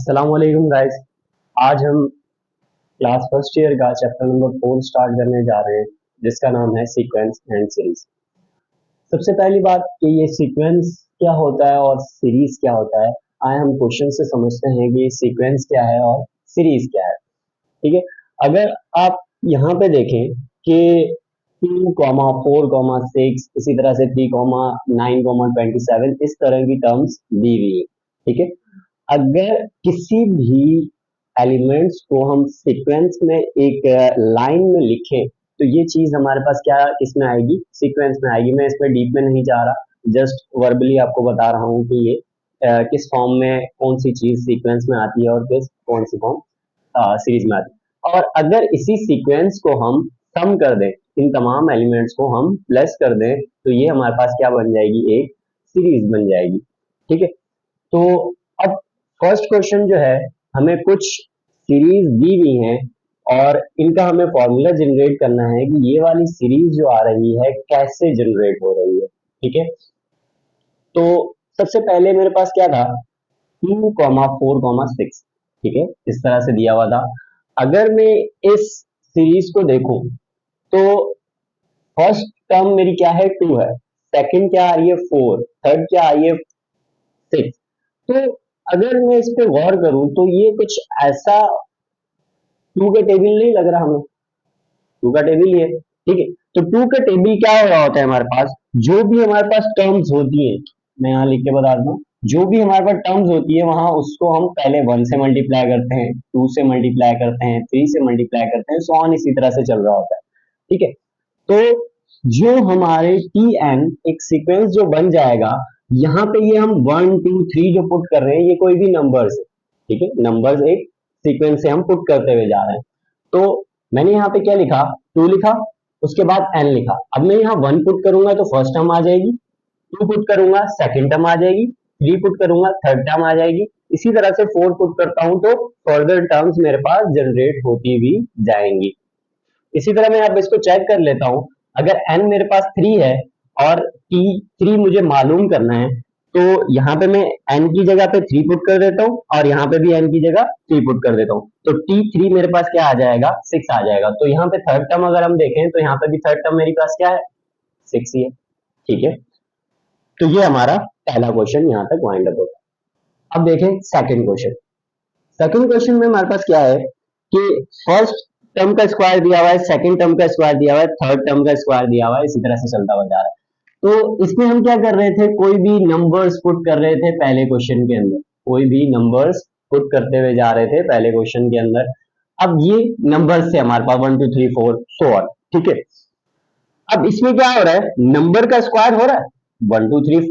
अस्सलाम वालेकुम गाइस। आज हम क्लास फर्स्ट ईयर का चैप्टर नंबर 4 स्टार्ट करने जा रहे हैं, जिसका नाम है सीक्वेंस एंड सीरीज। सबसे पहली बात कि ये सीक्वेंस क्या होता है और सीरीज क्या होता है। आए हम क्वेश्चन से समझते हैं कि सीक्वेंस क्या है और सीरीज क्या है। ठीक है, अगर आप यहाँ पे देखें कि 2, 4, 6, इसी तरह से 3, 9, 27 इस तरह की टर्म्स दी हुई है। ठीक है, अगर किसी भी एलिमेंट्स को हम सीक्वेंस में एक लाइन में लिखें तो ये चीज हमारे पास क्या इसमें आएगी, सीक्वेंस में आएगी। मैं इसमें डीप में नहीं जा रहा, जस्ट वर्बली आपको बता रहा हूँ कि ये किस फॉर्म में कौन सी चीज सीक्वेंस में आती है और किस कौन सी फॉर्म सीरीज में आती है। और अगर इसी सीक्वेंस को हम सम कर दें, इन तमाम एलिमेंट्स को हम प्लस कर दें, तो ये हमारे पास क्या बन जाएगी, एक सीरीज बन जाएगी। ठीक है, तो अब फर्स्ट क्वेश्चन जो है, हमें कुछ सीरीज दी हुई हैं और इनका हमें फॉर्मूला जनरेट करना है कि ये वाली सीरीज जो आ रही है कैसे जनरेट हो रही है। ठीक है, तो सबसे पहले मेरे पास क्या था, 2, 4, 6। ठीक है, इस तरह से दिया हुआ था। अगर मैं इस सीरीज को देखूं तो फर्स्ट टर्म मेरी क्या है, 2 है, सेकंड क्या आ रही है, 4, थर्ड क्या आ रही है, 6। तो अगर मैं इस पे गौर करूं तो ये कुछ ऐसा 2 का टेबल नहीं लग रहा हमें, 2 का टेबल ही है। ठीक है, तो 2 का टेबल क्या हो रहा होता है हमारे पास, जो भी हमारे पास टर्म्स होती है, मैं यहाँ लिख के बता दूं, जो भी हमारे पास टर्म्स होती है वहां उसको हम पहले 1 से मल्टीप्लाई करते हैं, 2 से मल्टीप्लाई करते हैं, 3 से मल्टीप्लाई करते हैं, सो ऑन इसी तरह से चल रहा होता है। ठीक है, तो जो हमारे टी एन एक सीक्वेंस जो बन जाएगा, यहाँ पे ये हम 1, 2, 3 जो पुट कर रहे हैं ये कोई भी नंबर्स है। ठीक है, नंबर्स एक सीक्वेंस से हम पुट करते हुए जा रहे हैं। तो मैंने यहाँ पे क्या लिखा, 2 लिखा, उसके बाद एन लिखा। अब मैं यहाँ 1 पुट करूंगा तो फर्स्ट टर्म आ जाएगी, 2 पुट करूंगा सेकंड टर्म आ जाएगी, 3 पुट करूंगा थर्ड टर्म आ जाएगी, इसी तरह से 4 पुट करता हूं तो फर्दर टर्म्स मेरे पास जनरेट होती भी जाएंगी। इसी तरह मैं अब इसको चेक कर लेता हूं, अगर n मेरे पास 3 है और t3 मुझे मालूम करना है, तो यहाँ पे मैं n की जगह पे 3 पुट कर देता हूँ और यहाँ पे भी n की जगह 3 पुट कर देता हूँ, तो t3 मेरे पास क्या आ जाएगा, 6 आ जाएगा। तो यहाँ पे थर्ड टर्म अगर हम देखें तो यहाँ पे भी थर्ड टर्म मेरे पास क्या है, 6 ही है। ठीक है, तो ये हमारा पहला क्वेश्चन यहाँ तक वाइंड अप होगा। अब देखें सेकंड क्वेश्चन। सेकंड क्वेश्चन में हमारे पास क्या है कि फर्स्ट टर्म का स्क्वायर दिया हुआ है, सेकंड टर्म का स्क्वायर दिया हुआ है, थर्ड टर्म का स्क्वायर दिया हुआ है, इसी तरह से चलता हुआ जा रहा है। तो इसमें हम क्या कर रहे थे, कोई भी नंबर्स पुट कर रहे थे पहले क्वेश्चन के अंदर, कोई भी नंबर्स पुट करते हुए जा रहे थे पहले क्वेश्चन के अंदर। अब ये नंबर्स थे हमारे पास 1, 2, 3, 4 सो ऑन। ठीक है, अब इसमें क्या हो रहा है, नंबर का स्क्वायर हो रहा है, 1, 2, 3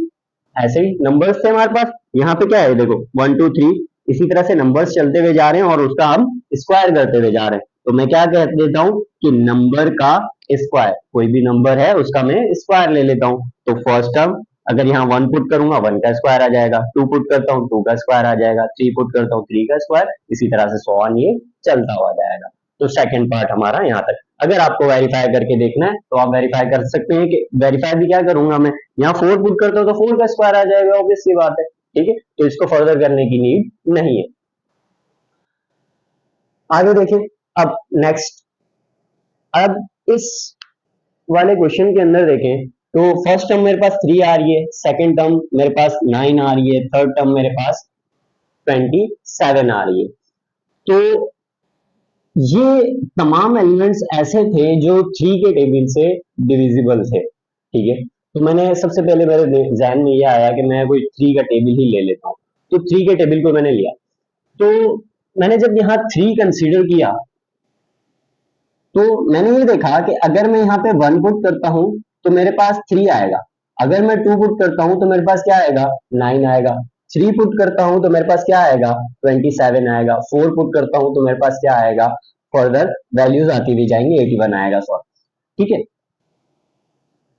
ऐसे ही नंबर्स थे हमारे पास। यहाँ पे क्या है, देखो 1, 2, 3 इसी तरह से नंबर्स चलते हुए जा रहे हैं और उसका हम स्क्वायर करते हुए जा रहे हैं। तो मैं क्या कह देता हूँ कि नंबर का स्क्वायर, कोई भी नंबर है उसका मैं स्क्वायर ले लेता हूँ। तो फर्स्ट टर्म अगर यहाँ 1 पुट करूंगा 1 का स्क्वायर आ जाएगा, 2 पुट करता हूँ 2 का स्क्वायर आ जाएगा, 3 पुट करता हूँ 3 का स्क्वायर, इसी तरह से सो ऑन ये चलता हुआ जाएगा। तो सेकंड पार्ट हमारा यहाँ तक। अगर आपको वेरीफाई करके देखना है तो आप वेरीफाई कर सकते हैं कि वेरीफाई भी क्या करूंगा मैं, यहाँ 4 पुट करता हूँ तो 4 का स्क्वायर आ जाएगा, ऑब्वियस सी बात है। ठीक है, तो इसको फर्दर करने की नीड नहीं है। आगे देखें, अब नेक्स्ट, अब इस वाले क्वेश्चन के अंदर देखें तो फर्स्ट टर्म मेरे पास 3 आ रही है, सेकंड टर्म मेरे पास 9 आ रही है, थर्ड टर्म मेरे पास 27 आ रही है। तो ये तमाम एलिमेंट्स ऐसे थे जो 3 के टेबल से डिविजिबल थे। ठीक है, तो मैंने सबसे पहले मेरे जहन में ये आया कि मैं कोई 3 का टेबल ही ले लेता हूँ, तो 3 के टेबल को मैंने लिया। तो मैंने जब यहाँ 3 कंसीडर किया तो मैंने ये देखा कि अगर मैं यहाँ पे 1 पुट करता हूँ तो मेरे पास 3 आएगा, अगर मैं 2 पुट करता हूँ तो मेरे पास क्या आएगा, 9 आएगा, 3 पुट करता हूँ तो मेरे पास क्या आएगा, 27 आएगा, 4 पुट करता हूँ तो मेरे पास क्या आएगा, फर्दर वैल्यूज आती हुई जाएंगी, 81 आएगा सॉरी। ठीक है,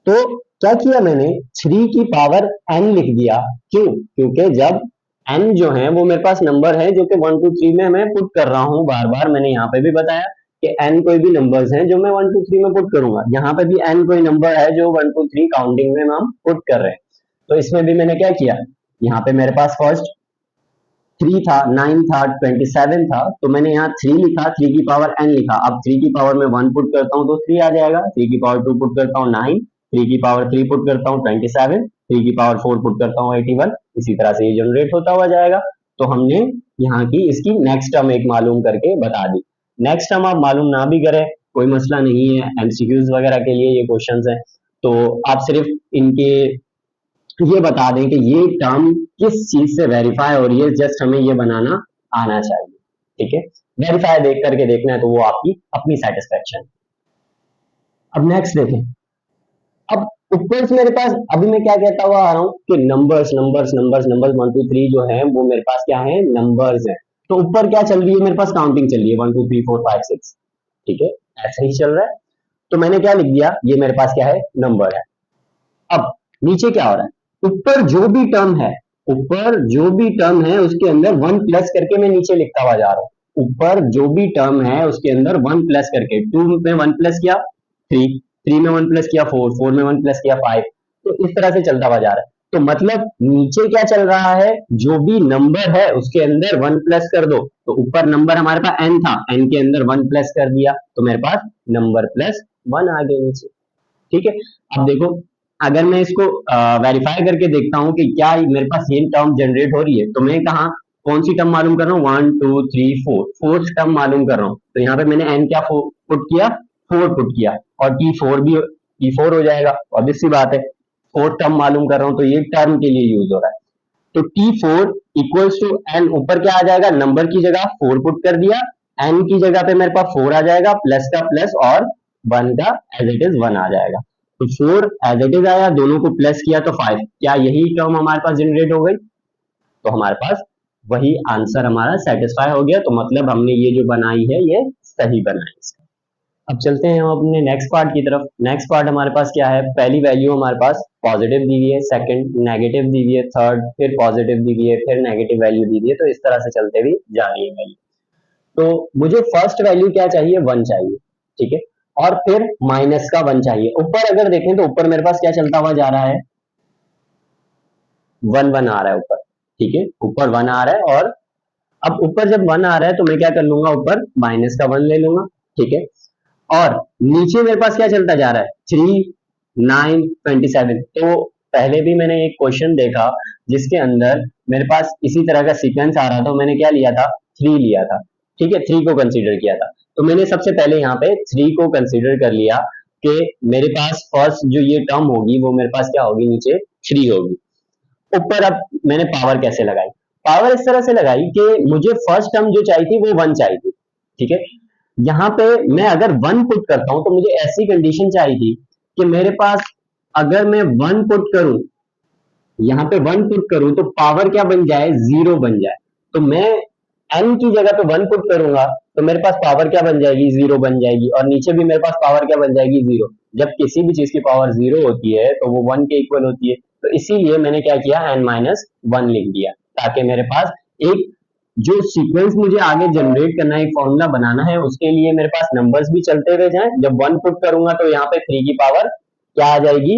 तो क्या किया मैंने, 3 की पावर n लिख दिया। क्यों, क्योंकि जब n जो है वो मेरे पास नंबर है जो कि 1, 2, 3 में मैं पुट कर रहा हूँ बार बार, मैंने यहाँ पे भी बताया कि n कोई भी नंबर्स हैं जो मैं 1, 2, 3 में पुट करूंगा, यहाँ पे भी n कोई नंबर है जो 1, 2, 3 काउंटिंग में हम पुट कर रहे हैं। तो इसमें भी मैंने क्या किया, यहाँ पे मेरे पास फर्स्ट 3 था, 9 था, 27 था, तो मैंने यहाँ 3 लिखा, 3 की पावर n लिखा। अब 3 की पावर में 1 पुट करता हूँ तो 3 आ जाएगा, 3 की पावर 2 पुट करता हूँ 9, 3 की पावर 3 पुट करता हूँ 27, 3 की पावर 4 पुट करता हूँ 81। इसी तरह से ये जनरेट होता हुआ जाएगा। तो हमने यहाँ की इसकी नेक्स्ट टर्म एक मालूम करके बता दी। नेक्स्ट टर्म आप मालूम ना भी करें कोई मसला नहीं है, एमसीक्यूज वगैरह के लिए ये क्वेश्चंस हैं, तो आप सिर्फ इनके ये बता दें कि ये टर्म किस चीज से वेरीफाई हो रही है, जस्ट हमें ये बनाना आना चाहिए। ठीक है, वेरीफाई देख करके देखना है तो वो आपकी अपनी सेटिस्फेक्शन। अब नेक्स्ट देखें। अब ऊपर से मेरे पास अभी मैं क्या कहता हुआ आ रहा हूँ कि नंबर्स नंबर्स नंबर्स नंबर्स 1 2 3 जो है वो मेरे पास क्या है, नंबर्स है। तो ऊपर क्या चल रही है, मेरे पास काउंटिंग चल रही है 1 2 3 4 5 6। ठीक है, ऐसे ही चल रहा है। तो मैंने क्या लिख दिया, ये मेरे पास क्या है, नंबर है। अब नीचे क्या हो रहा है, ऊपर जो भी टर्म है, ऊपर जो भी टर्म है उसके अंदर 1 प्लस करके मैं नीचे लिखता हुआ जा रहा हूँ। ऊपर जो भी टर्म है उसके अंदर 1 प्लस करके, 2 में 1 प्लस किया 3, 3 में 1 प्लस किया 4, 4 में 1 प्लस किया 5। तो इस तरह से चलता हुआ जा रहा है। तो मतलब नीचे क्या चल रहा है, जो भी नंबर है उसके अंदर 1 प्लस कर दो। तो ऊपर नंबर हमारे पास n था, n के अंदर 1 प्लस कर दिया तो मेरे पास नंबर प्लस 1 आ गया नीचे। ठीक है, अब देखो अगर मैं इसको वेरीफाई करके देखता हूँ कि क्या मेरे पास ये टर्म जनरेट हो रही है, तो मैं कहा कौन सी टर्म मालूम कर रहा हूँ, 1 2 3 4, फोर्थ टर्म मालूम कर रहा हूँ। तो यहाँ पे मैंने एन क्या पुट किया, 4 पुट किया, और T4 भी T4 हो जाएगा, ऑब्वियस सी बात है। फोर्थ टर्म मालूम कर रहा हूँ तो ये टर्म के लिए यूज हो रहा है। तो T4 इक्वल्स टू एन, ऊपर क्या आ जाएगा, नंबर की जगह 4 पुट कर दिया, एन की जगह पे मेरे पास 4 आ जाएगा, प्लस का प्लस और 1 का एज इट इज 1 आ जाएगा। तो 4 एज इट इज आया, दोनों को प्लस किया तो 5। क्या यही टर्म हमारे पास जनरेट हो गई? तो हमारे पास वही आंसर हमारा सेटिस्फाई हो गया। तो मतलब हमने ये जो बनाई है ये सही बनाई। अब चलते हैं हम अपने नेक्स्ट पार्ट की तरफ। नेक्स्ट पार्ट हमारे पास क्या है, पहली वैल्यू हमारे पास पॉजिटिव दी हुई है, सेकंड नेगेटिव दी हुई है, थर्ड फिर पॉजिटिव दी हुई है, फिर नेगेटिव वैल्यू दी हुई है। तो इस तरह से चलते हुए जा रही है वैल्यू। तो मुझे फर्स्ट वैल्यू क्या चाहिए, 1 चाहिए। ठीक है, और फिर माइनस का 1 चाहिए। ऊपर अगर देखें तो ऊपर मेरे पास क्या चलता हुआ जा रहा है, 1 1 आ रहा है ऊपर। ठीक है, ऊपर 1 आ रहा है, और अब ऊपर जब 1 आ रहा है तो मैं क्या कर लूंगा, ऊपर माइनस का 1 ले लूंगा। ठीक है, और नीचे मेरे पास क्या चलता जा रहा है, 3 9 27। तो पहले भी मैंने एक क्वेश्चन देखा जिसके अंदर मेरे पास इसी तरह का सीक्वेंस आ रहा था, मैंने क्या लिया था, 3 लिया था। ठीक है, 3 को कंसीडर किया था। तो मैंने सबसे पहले यहाँ पे 3 को कंसीडर कर लिया कि मेरे पास फर्स्ट जो ये टर्म होगी वो मेरे पास क्या होगी, नीचे 3 होगी। ऊपर अब मैंने पावर कैसे लगाई, पावर इस तरह से लगाई कि मुझे फर्स्ट टर्म जो चाहिए थी वो 1 चाहिए थी। ठीक है, यहाँ पे मैं अगर 1 पुट करता हूं तो मुझे ऐसी कंडीशन चाहिए थी कि मेरे पास अगर मैं 1 पुट करूं, यहाँ पे 1 पुट करूं तो पावर क्या बन जाए, 0 बन जाए। तो मैं n की जगह पे 1 पुट करूंगा तो मेरे पास पावर क्या बन जाएगी, 0 बन जाएगी, और नीचे भी मेरे पास पावर क्या बन जाएगी, 0। जब किसी भी चीज की पावर 0 होती है तो वो 1 के इक्वल होती है। तो इसीलिए मैंने क्या किया, n माइनस 1 लिख दिया, ताकि मेरे पास एक जो सीक्वेंस मुझे आगे जनरेट करना है, एक फॉर्मूला बनाना है, उसके लिए मेरे पास नंबर्स भी चलते हुए जाएं। जब 1 पुट करूंगा तो यहाँ पे 3 की पावर क्या आ जाएगी,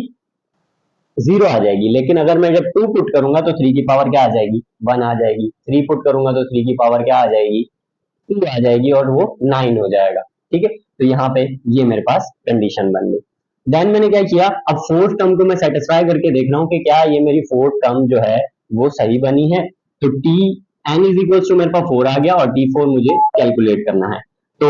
0 आ जाएगी। लेकिन अगर मैं जब 2 पुट करूंगा तो 3 की पावर क्या आ जाएगी, 1 आ जाएगी। 3 पुट करूंगा तो 3 की पावर क्या आ जाएगी, 2 आ जाएगी, और वो 9 हो जाएगा। ठीक है, तो यहाँ पे ये मेरे पास कंडीशन बन गई। देन मैंने क्या किया, अब फोर्थ टर्म को मैं सेटिस्फाई करके देख रहा हूँ कि क्या ये मेरी फोर्थ टर्म जो है वो सही बनी है। तो T N is equal to मेरे पास 4 आ गया, और T4 मुझे कैलकुलेट करना है। तो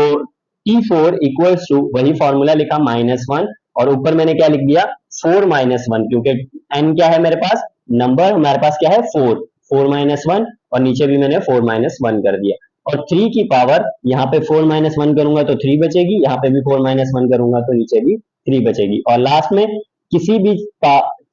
T4 इक्वल्स टू वही फॉर्मूला लिखा, -1, और ऊपर मैंने क्या लिख दिया, 4 -1, क्योंकि n क्या है मेरे पास, नंबर हमारे पास क्या है, 4, 4 -1, और नीचे भी मैंने 4 -1 कर दिया। और 3 की पावर यहाँ पे 4 -1 करूंगा तो 3 बचेगी, यहाँ पे भी 4 -1 करूंगा तो नीचे भी 3 बचेगी। और लास्ट में किसी भी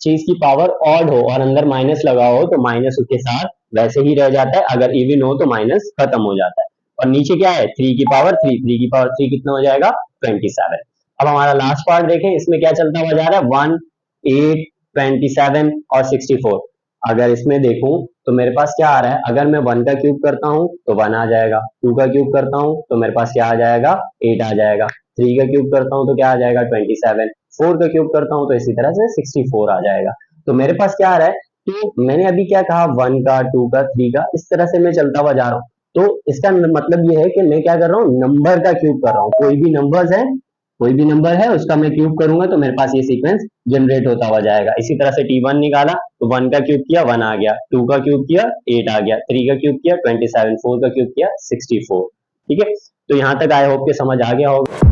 चीज की पावर ऑड हो और अंदर माइनस लगा हो तो माइनस उसके साथ वैसे ही रह जाता है, अगर इवन हो तो माइनस खत्म हो जाता है। और नीचे क्या है, 3 की पावर 3, 3 की पावर 3 कितना हो जाएगा, 27। अब हमारा लास्ट पार्ट देखें, इसमें क्या चलता हुआ जा रहा है, 1 8 27 और 64। अगर इसमें देखूं तो मेरे पास क्या आ रहा है, अगर मैं 1 का क्यूब करता हूं तो 1 आ जाएगा, 2 का क्यूब करता हूं तो मेरे पास क्या आ जाएगा, 8 आ जाएगा, 3 का क्यूब करता हूं तो क्या आ जाएगा, 27, 4 का क्यूब करता हूं तो इसी तरह से 64 आ जाएगा। तो मेरे पास क्या आ रहा है तो मैंने अभी क्या कहा, 1 का, 2 का, 3 का, इस तरह से मैं चलता हुआ जा रहा हूँ। तो इसका मतलब ये है कि मैं क्या कर रहा हूँ, नंबर का क्यूब कर रहा हूँ। कोई भी नंबर है उसका मैं क्यूब करूंगा तो मेरे पास ये सीक्वेंस जनरेट होता हुआ जाएगा। इसी तरह से T1 निकाला तो 1 का क्यूब किया 1 आ गया, 2 का क्यूब किया 8 आ गया, 3 का क्यूब किया 27, 4 का क्यूब किया 64। ठीक है, तो यहाँ तक आई होप के समझ आ गया होगा।